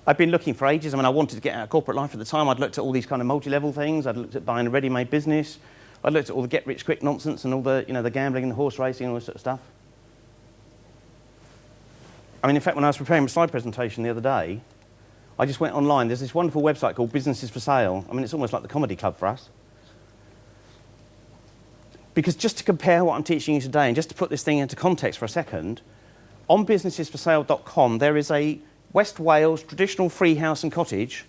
I've been looking for ages. I mean, I wanted to get out of corporate life at the time. I'd looked at all these kind of multi-level things. I'd looked at buying a ready-made business. I'd looked at all the get-rich-quick nonsense and all the, the gambling and the horse racing and all this sort of stuff. I mean, in fact, when I was preparing my slide presentation the other day, I just went online. There's this wonderful website called Businesses for Sale. I mean, it's almost like the comedy club for us. Because just to compare what I'm teaching you today, and just to put this thing into context for a second, on businessesforsale.com, there is a West Wales traditional free house and cottage.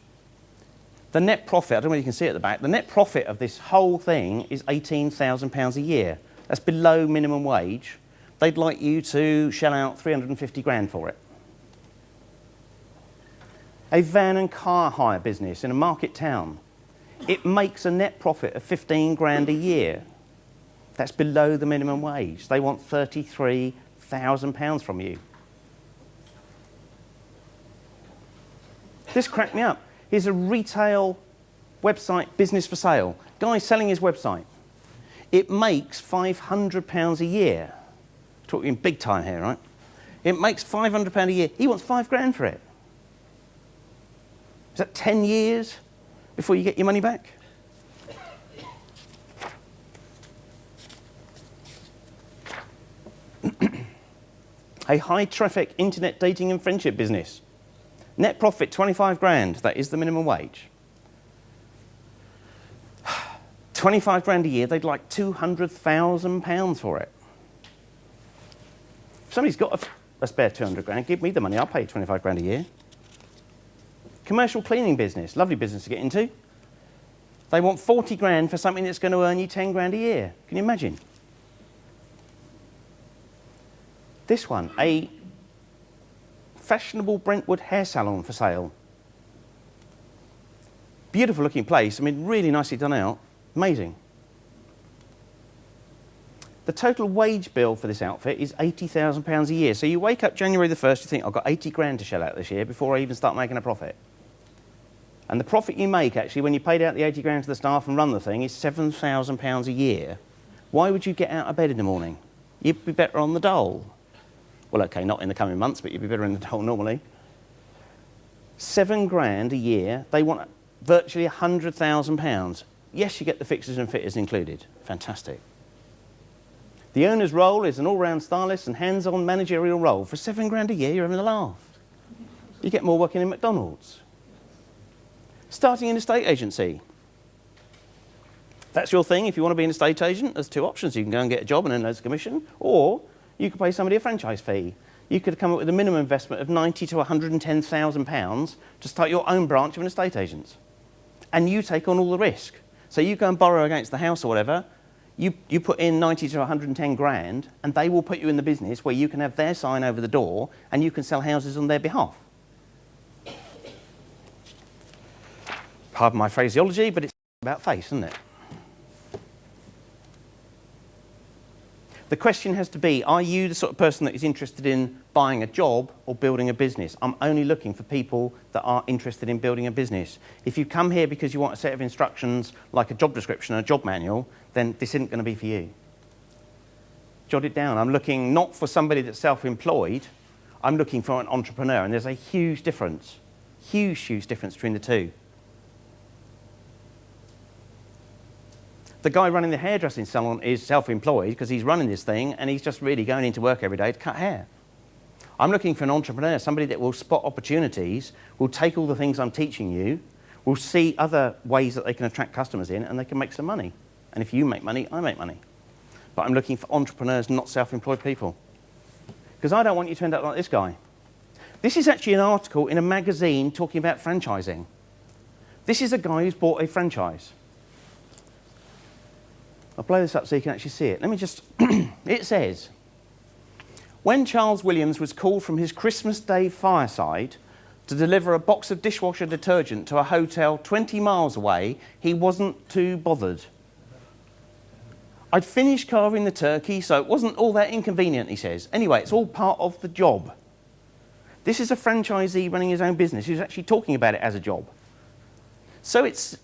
The net profit, I don't know if you can see it at the back, the net profit of this whole thing is £18,000 a year. That's below minimum wage. They'd like you to shell out 350 grand for it. A van and car hire business in a market town. It makes a net profit of 15 grand a year. That's below the minimum wage. They want £33,000 from you. This cracked me up. Here's a retail website, Business for Sale. Guy's selling his website. It makes £500 a year. Talking big time here, right? It makes £500 a year. He wants 5 grand for it. Is that 10 years before you get your money back? A high-traffic internet dating and friendship business. Net profit, 25 grand. That is the minimum wage. 25 grand a year, they'd like £200,000 for it. If somebody's got a spare 200 grand, give me the money, I'll pay you 25 grand a year. Commercial cleaning business, lovely business to get into. They want 40 grand for something that's going to earn you 10 grand a year. Can you imagine? This one, a fashionable Brentwood hair salon for sale. Beautiful looking place, I mean, really nicely done out, amazing. The total wage bill for this outfit is £80,000 a year. So you wake up January the 1st, you think, I've got 80 grand to shell out this year before I even start making a profit. And the profit you make, actually, when you paid out the 80 grand to the staff and run the thing, is £7,000 a year. Why would you get out of bed in the morning? You'd be better on the dole. Well, OK, not in the coming months, but you'd be better in the dole normally. 7 grand a year. They want virtually £100,000. Yes, you get the fixers and fitters included. Fantastic. The owner's role is an all-round stylist and hands-on managerial role. For 7 grand a year, you're having a laugh. You get more working in McDonald's. Starting an estate agency. That's your thing. If you want to be an estate agent, there's 2 options. You can go and get a job and earn loads of commission, or you could pay somebody a franchise fee. You could come up with a minimum investment of £90,000 to £110,000 to start your own branch of an estate agent. And you take on all the risk. So you go and borrow against the house or whatever, you put in 90 to 110 grand, and they will put you in the business where you can have their sign over the door and you can sell houses on their behalf. Pardon my phraseology, but it's about face, isn't it? The question has to be, are you the sort of person that is interested in buying a job or building a business? I'm only looking for people that are interested in building a business. If you come here because you want a set of instructions like a job description and a job manual, then this isn't going to be for you. Jot it down. I'm looking not for somebody that's self-employed. I'm looking for an entrepreneur, and there's a huge difference between the two. The guy running the hairdressing salon is self-employed because he's running this thing and he's just really going into work every day to cut hair. I'm looking for an entrepreneur, somebody that will spot opportunities, will take all the things I'm teaching you, will see other ways that they can attract customers in, and they can make some money. And if you make money, I make money. But I'm looking for entrepreneurs, not self-employed people. Because I don't want you to end up like this guy. This is actually an article in a magazine talking about franchising. This is a guy who's bought a franchise. I'll blow this up so you can actually see it. Let me just... It says, when Charles Williams was called from his Christmas Day fireside to deliver a box of dishwasher detergent to a hotel 20 miles away, he wasn't too bothered. I'd finished carving the turkey, so it wasn't all that inconvenient, he says. Anyway, it's all part of the job. This is a franchisee running his own business who's actually talking about it as a job. So it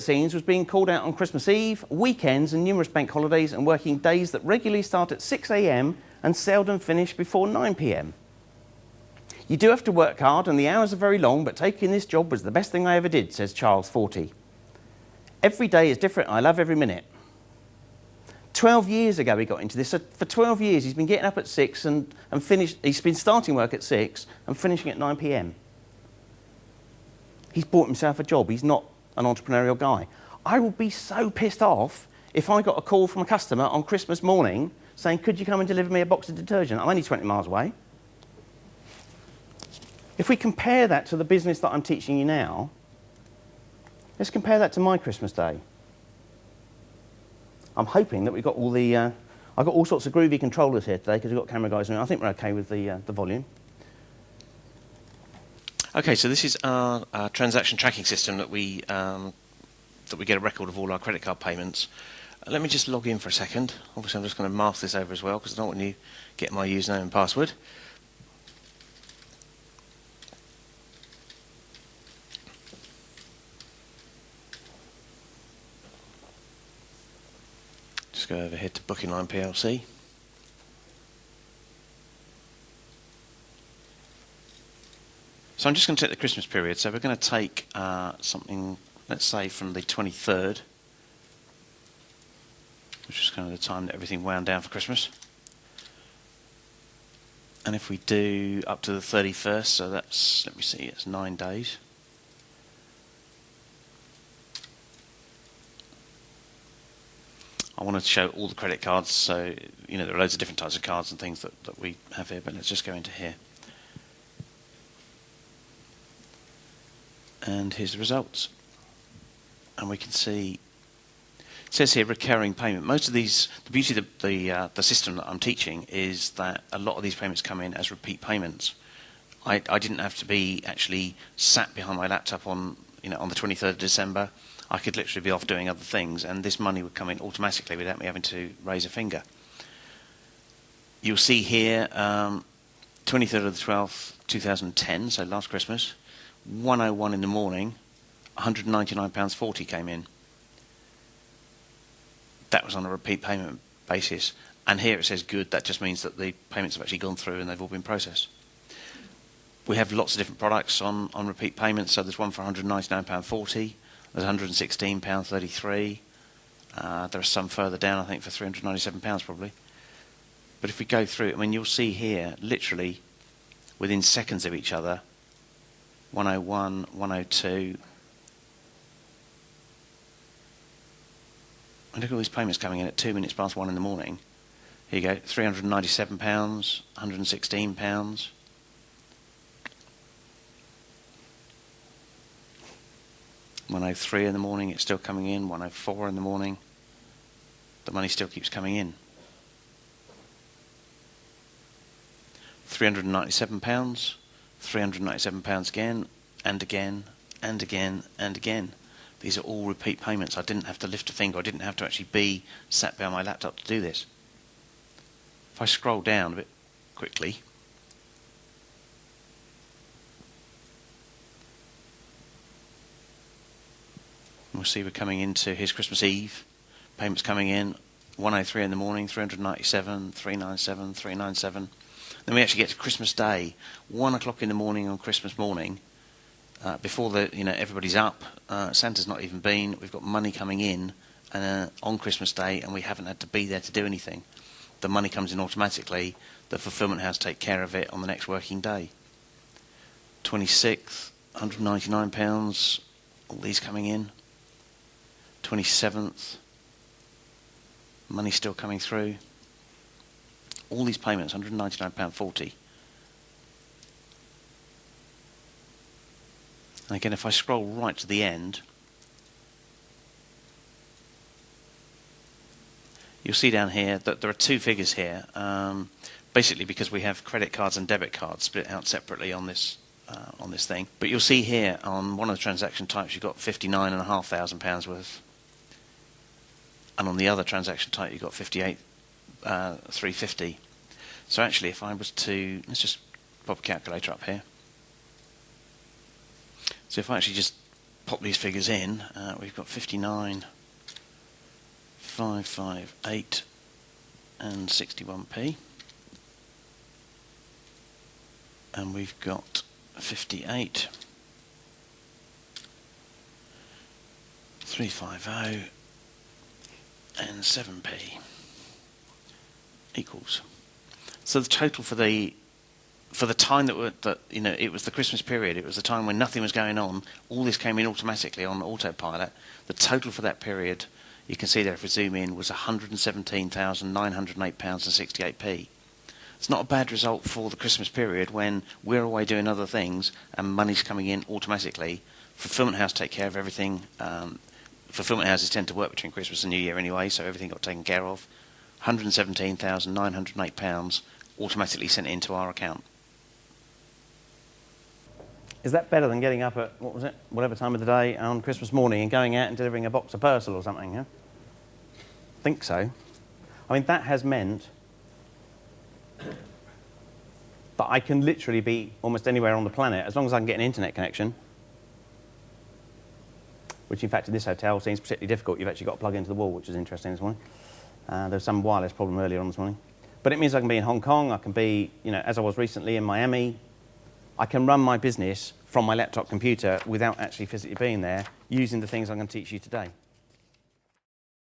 seems, was being called out on Christmas Eve, weekends and numerous bank holidays, and working days that regularly start at 6 a.m. and seldom finish before 9 p.m. You do have to work hard and the hours are very long, but taking this job was the best thing I ever did, says Charles, 40. Every day is different. I love every minute. 12 years ago he got into this. So for 12 years he's been getting up at 6 and finished. He's been starting work at 6 and finishing at 9 p.m. He's bought himself a job. He's not an entrepreneurial guy. I would be so pissed off if I got a call from a customer on Christmas morning saying, could you come and deliver me a box of detergent? I'm only 20 miles away. If we compare that to the business that I'm teaching you now, let's compare that to my Christmas day. I'm hoping that we've got all the... I've got all sorts of groovy controllers here today because we've got camera guys in. I think we're okay with the volume. Okay, so this is our transaction tracking system that we get a record of all our credit card payments. Let me just log in for a second. Obviously, I'm just going to mask this over as well because I don't want you getting my username and password. Just go over here to Booking Line PLC. So I'm just going to take the Christmas period. So we're going to take something, let's say, from the 23rd, which is kind of the time that everything wound down for Christmas. And if we do up to the 31st, so that's, let me see, it's 9 days. I want to show all the credit cards, so you know there are loads of different types of cards and things that we have here, but let's just go into here. And here's the results. And we can see, it says here recurring payment. Most of these, the beauty of the system that I'm teaching is that a lot of these payments come in as repeat payments. I didn't have to be actually sat behind my laptop on the 23rd of December. I could literally be off doing other things, and this money would come in automatically without me having to raise a finger. You'll see here, 23rd of the 12th, 2010, so last Christmas, 1:01 in the morning, £199.40 came in. That was on a repeat payment basis. And here it says good. That just means that the payments have actually gone through and they've all been processed. We have lots of different products on repeat payments. So there's one for £199.40. There's £116.33. There are some further down, I think, for £397 probably. But if we go through, I mean, you'll see here, literally, within seconds of each other, 101, 102. And look at all these payments coming in at 2 minutes past 1 in the morning. Here you go, £397, £116. £103 in the morning, it's still coming in. £104 in the morning, the money still keeps coming in. £397, £397 again, and again, and again, and again. These are all repeat payments. I didn't have to lift a finger. I didn't have to actually be sat behind my laptop to do this. If I scroll down a bit quickly, we'll see we're coming into his Christmas Eve. Payments coming in, 103 in the morning, 397, 397, 397. Then we actually get to Christmas Day, 1 o'clock in the morning on Christmas morning. Before everybody's up, Santa's not even been. We've got money coming in on Christmas Day, and we haven't had to be there to do anything. The money comes in automatically. The fulfillment house take care of it on the next working day. 26th, £199. All these coming in. 27th, money still coming through. All these payments, £199.40. And again, if I scroll right to the end, you'll see down here that there are two figures here, basically because we have credit cards and debit cards split out separately on this thing. But you'll see here on one of the transaction types you've got £59,500 worth, and on the other transaction type you've got £58,350. So actually, if I was to, let's just pop a calculator up here. So if I actually just pop these figures in, we've got 59,558 and 61p. And we've got 58, 350, and 7p equals. So the total for the time that it was the Christmas period, it was the time when nothing was going on, all this came in automatically on autopilot. The total for that period, you can see there if we zoom in, was £117,908.68. It's not a bad result for the Christmas period when we're away doing other things and money's coming in automatically. Fulfilment House take care of everything. Fulfilment houses tend to work between Christmas and New Year anyway, so everything got taken care of. £117,908 automatically sent into our account. Is that better than getting up at, what was it, whatever time of the day on Christmas morning and going out and delivering a box of Purcell or something, yeah? I think so. I mean, that has meant that I can literally be almost anywhere on the planet as long as I can get an internet connection, which in fact in this hotel seems particularly difficult. You've actually got to plug into the wall, which is interesting this morning. There was some wireless problem earlier on this morning. But it means I can be in Hong Kong, I can be, as I was recently in Miami. I can run my business from my laptop computer without actually physically being there using the things I'm going to teach you today.